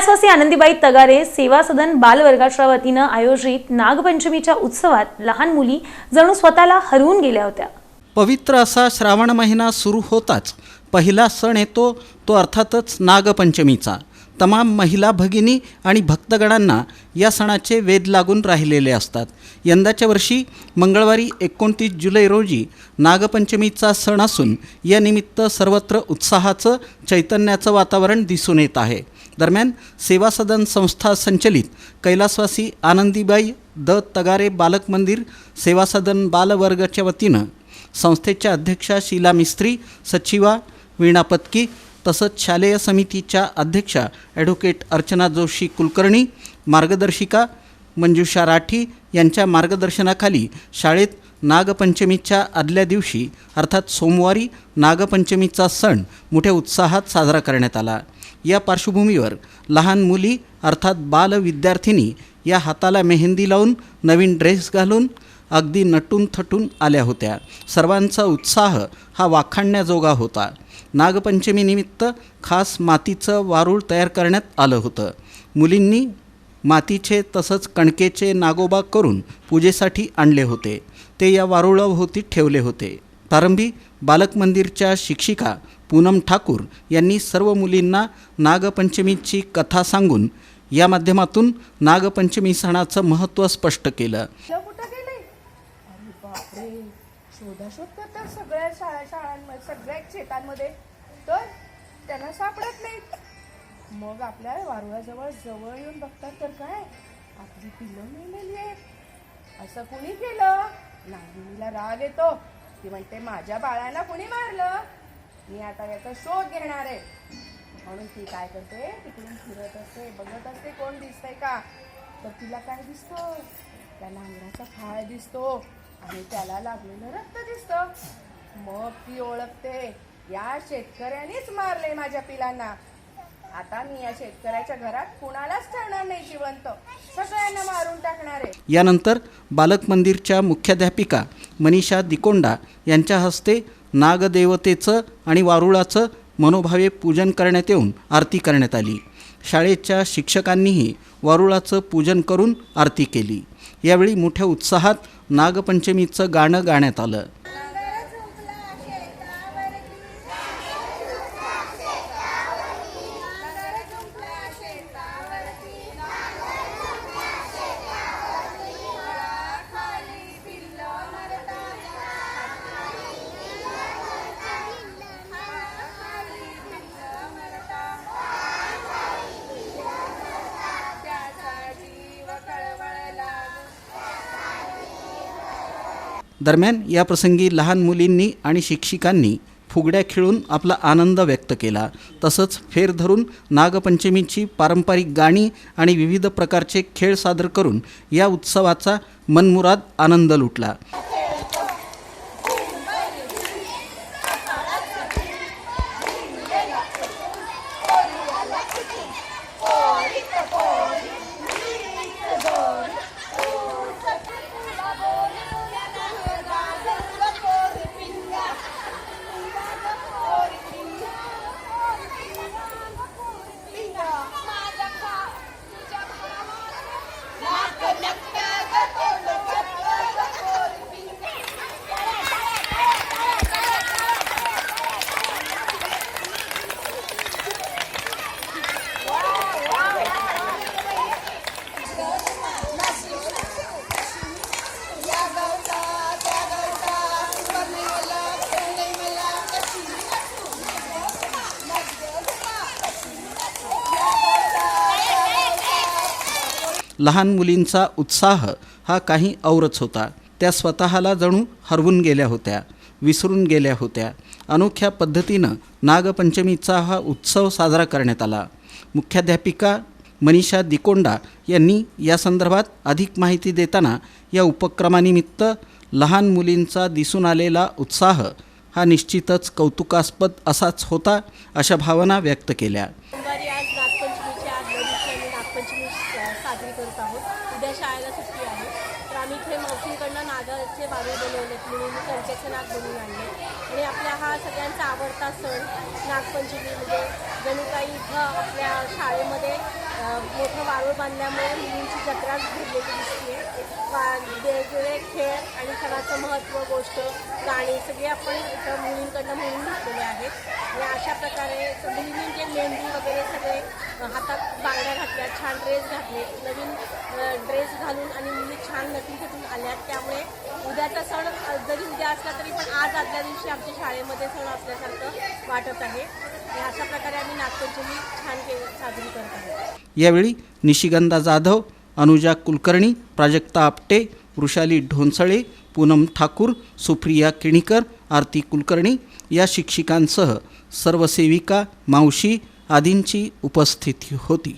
कैलासवासी आनंदीबाई तगारे सेवा सदन बालवर्गाच्या वतीनं आयोजित नागपंचमीच्या उत्सवात लहान मुली जणू स्वतःला हरवून गेल्या होत्या। पवित्र असा श्रावण महिना सुरू होताच पहिला सण येतो तो अर्थातच नागपंचमीचा। तमाम महिला भगिनी आणि भक्तगणांना या सणाचे वेध लागून राहिलेले असतात। यंदाच्या वर्षी मंगळवारी 29 जुलै रोजी नागपंचमीचा सण असून या निमित्त सर्वत्र उत्साहाचं चैतन्याचं वातावरण दिसून येत आहे। दरम्यान सेवा सदन संस्था संचलित कैलासवासी आनंदीबाई द तगारे बालक मंदिर सेवा सदन बालवर्गाच्या वतीनं संस्थेच्या अध्यक्षा शीला मिस्त्री, सचिवा वीणा पत्की तसंच शालेय समितीच्या अध्यक्षा ॲडव्होकेट अर्चना जोशी कुलकर्णी, मार्गदर्शिका मंजुषा राठी यांच्या मार्गदर्शनाखाली शाळेत नागपंचमीच्या आदल्या दिवशी अर्थात सोमवारी नागपंचमीचा सण मोठ्या उत्साहात साजरा करण्यात आला। या पार्श्वभूमीवर लहान मुली अर्थात बाल विद्यार्थिनी या हाताला मेहंदी लावून नवीन ड्रेस घालून अगदी नटून थटून आल्या होत्या। सर्वांचा उत्साह हा वाखाणण्याजोगा होता। नागपंचमीनिमित्त खास मातीचं वारूळ तयार करण्यात आलं होतं। मुलींनी मातीचे तसंच कणकेचे नागोबा करून पूजेसाठी आणले होते। ते या वारुळाभोवती ठेवले होते। प्रारंभी बालक मंदिरच्या शिक्षिका पूनम ठाकूर यांनी सर्व मुलींना नागपंचमीची कथा सांगून या माध्यमातून नागपंचमी सणाचं महत्त्व स्पष्ट केलं। शोधाशोध करतात सगळ्या शाळांमध्ये, सगळ्या शेतांमध्ये, तर त्यांना सापडत नाहीत। मग आपल्या वारुळाजवळ येऊन बघतात तर काय आपली पिल्लं मेलेली आहेत। असं कुणी केलं? नागिनीला राग येतो। ती म्हणते माझ्या बाळांना कुणी मारलं, मी आता याचा शोध घेणार आहे। म्हणून ती काय करते, तिकडून फिरत असते, बघत असते कोण दिसतंय का। तर तिला काय दिसतं, त्या नांगराचा फाळ दिसतो आणि त्याला लागलेलं रक्त दिसतं। मग ती ओळखते या शेतकऱ्यांनीच मारले माझ्या पिलांना। आता मी या शेतकऱ्याच्या घरात कुणालाच ठेवणार नाही जिवंत, सगळ्यांना मारून टाकणार आहे। यानंतर बालक मंदिरच्या मुख्याध्यापिका मनीषा दिकोंडा यांच्या हस्ते नागदेवतेचं आणि वारुळाचं मनोभावे पूजन करण्यात येऊन आरती करण्यात आली। शाळेच्या शिक्षकांनीही वारुळाचं पूजन करून आरती केली। यावेळी मोठ्या उत्साहात नागपंचमीचं गाणं गाण्यात आलं। दरम्यान या प्रसंगी लहान मुलींनी आणि शिक्षिकांनी फुगड्या खेळून आपला आनंद व्यक्त केला। तसंच फेर धरून नागपंचमीची पारंपरिक गाणी आणि विविध प्रकारचे खेळ सादर करून या उत्सवाचा मनमुराद आनंद लुटला। लहान मुलींचा उत्साह हा काही औरच होता। त्या स्वतःला जणू हरवून गेल्या होत्या, विसरून गेल्या होत्या। अनोख्या पद्धतीनं नागपंचमीचा हा उत्सव साजरा करण्यात आला। मुख्याध्यापिका मनीषा दिकोंडा यांनी या संदर्भात अधिक माहिती देताना या उपक्रमानिमित्त लहान मुलींचा दिसून आलेला उत्साह हा निश्चितच कौतुकास्पद असाच होता, अशा भावना व्यक्त केल्या। साजरी करत आहोत। उद्या शाळेला सुट्टी आहे, तर आम्ही इथे मावशींकडनं नागाचे वारूळ बनवलेत, मुलींनी कणकेचे नाग बनवून आणले आणि आपला हा सगळ्यांचा आवडता सण नागपंचमी म्हणजे जणू काही इथं आपल्या शाळेमध्ये मोठं वारूळ बांधल्यामुळे मुलींची जत्राच भरलेली दिसते. वेगवेगळे खेळ आणि सणाचं महत्त्व, गोष्ट, गाणी सगळे आपण इथं मुलींकडनं म्हणून घेतलेले आहेत. आणि अशा प्रकारे मुलींनी जे मेहंदी वगैरे सगळे हातात बांगड्या घातल्या, छान ड्रेस घातले, नवीन ड्रेस घालून आणि मुली छान नटून आल्यात. त्यामुळे उद्याचा सण जरी उद्या असला तरी पण आज आदल्या दिवशी आमच्या शाळेमध्ये सण असल्यासारखं वाटत आहे. आणि अशा प्रकारे आम्ही नागपंचमी छान साजरी करत आहोत. यावेळी निशिगंधा जाधव, अनुजा कुलकर्णी, प्राजक्ता आपटे, वृषाली ढोंसळे, पूनम ठाकूर, सुप्रिया किणीकर, आरती कुलकर्णी या शिक्षिकांसह सर्व सेविका, मावशी आदींची उपस्थिती होती.